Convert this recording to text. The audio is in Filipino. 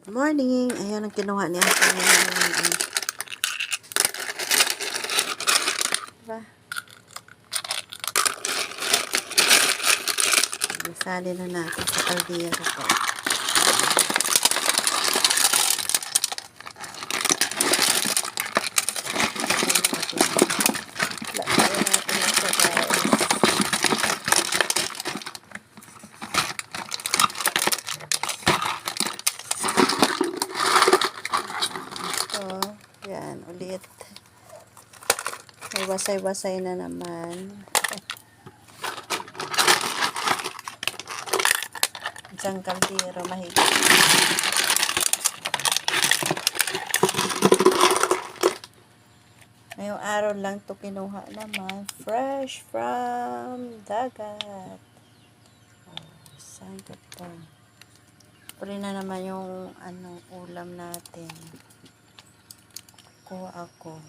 Morning! Ayan ang kinuha niya. Diba? Isali na natin sa kaldero ko. Lagyan natin ito, guys. Yan, ulit. May wasay-wasay na naman. Isang kaldero mahigit. Ngayong araw lang to kinuha naman. Fresh from dagat. Saan ko to? Puri na naman yung ulam natin. Kuha ako.